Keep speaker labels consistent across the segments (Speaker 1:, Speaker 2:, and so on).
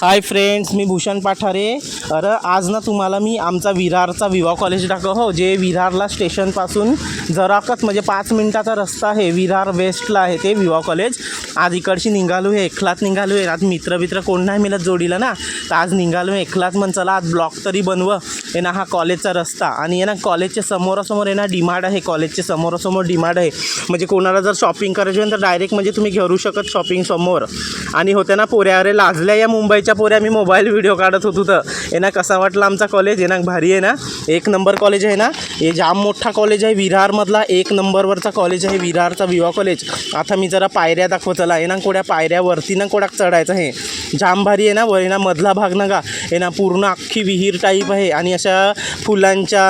Speaker 1: Hi friends, मी भूषण पाठारे. अरे आज ना तुम्हाला मी आमचा विरारचा विवा कॉलेज दाखव जे विरारला स्टेशनपासून जराकच म्हणजे 5 मिनिटाचा रस्ता आहे. विरार वेस्टला आहे ते विवा कॉलेज. आज इकडची निघालो आहे, एकलाच निघालो आहे. आज मित्र कोण नाही मिळत जोडीला ना, तर आज निघालो आहे एकलाच. म्हण चला आज ब्लॉग तरी बनव आहे ना. हा कॉलेजचा रस्ता आणि आहे ना कॉलेजच्या समोरासमोर आहे ना डिमार्ट आहे. कॉलेजच्या समोरासमोर डिमार्ट आहे, म्हणजे कोणाला जर शॉपिंग करायची असेल तर डायरेक्ट म्हणजे तुम्ही घेऊ शकत शॉपिंग समोर. आणि होत्या ना पोऱ्या, अरे लाजल्या या मुंबईच्या पोऱ्या. मी मोबाईल व्हिडिओ काढत होतो तर आहे ना. कसा वाटला आमचा कॉलेज? आहे ना भारी आहे ना, 1 नंबर कॉलेज आहे ना. हे जाम मोठा कॉलेज आहे, विरारमधला 1 नंबरवरचा कॉलेज आहे विरारचा विवा कॉलेज. आता मी जरा पायऱ्या दाखवतला आहे ना, कोड्या पायऱ्यावरती ना कोडाक चढायचं आहे. जाम भारी आहे ना. वर ना मधला भाग ना का आहे ना पूर्ण अख्खी विहीर टाईप आहे. आणि अशा फुलांच्या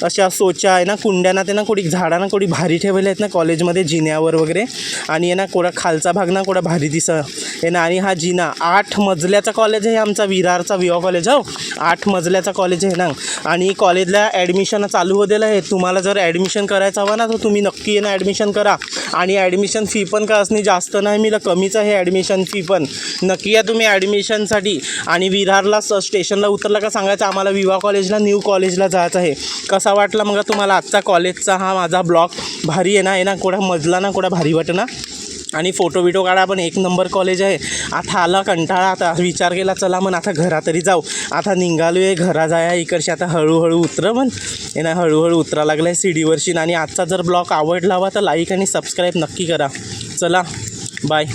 Speaker 1: अशा सोच्या आहे ना, कुंड्यांना ते ना कोडी झाडांना कोडी भारी ठेवले आहेत ना कॉलेजमध्ये जिन्यावर वगैरे. आणि आहे ना कोडा खालचा भाग ना कोडा भारी दिसं आहे ना. आणि हा जिना 8 मजल्याचा कॉलेज आहे आमचा विरारचा विवा कॉलेज. हो 8 मजल्याचा कॉलेज आहे ना. आणि कॉलेजला ॲडमिशन चालू होतेलं आहे. तुम्हाला जर ॲडमिशन करायचं हवं ना तर तुम्ही नक्की आहे ना ॲडमिशन करा. आणि ॲडमिशन फी पण का असणे जास्त नाही, मी कमीच आहे ॲडमिशन फी पण. नक्की या तुम्ही ॲडमिशनसाठी. आणि विरारला स्टेशनला उतरला का सांगायचं आम्हाला विवा कॉलेजला न्यू कॉलेजला जायचं आहे. कसा वाटला मग तुम्हाला आजचा कॉलेजचा हा माझा ब्लॉग? भारी आहे ना कोडा मजला ना कोडा भारी वाटतं ना. आणि फोटो काढा पण 1 नंबर कॉलेज आहे. आता आला कंटाळा, आता विचार केला चला मग आता घरा तरी जाऊ. आता निघालो आहे घरा जाया इकडची. आता हळूहळू उतर म्हण आहे ना, हळूहळू उतरा लागलं आहे सीडीवरशी. आणि आजचा जर ब्लॉग आवडला हवा तर लाईक आणि सबस्क्राईब नक्की करा. चला बाय.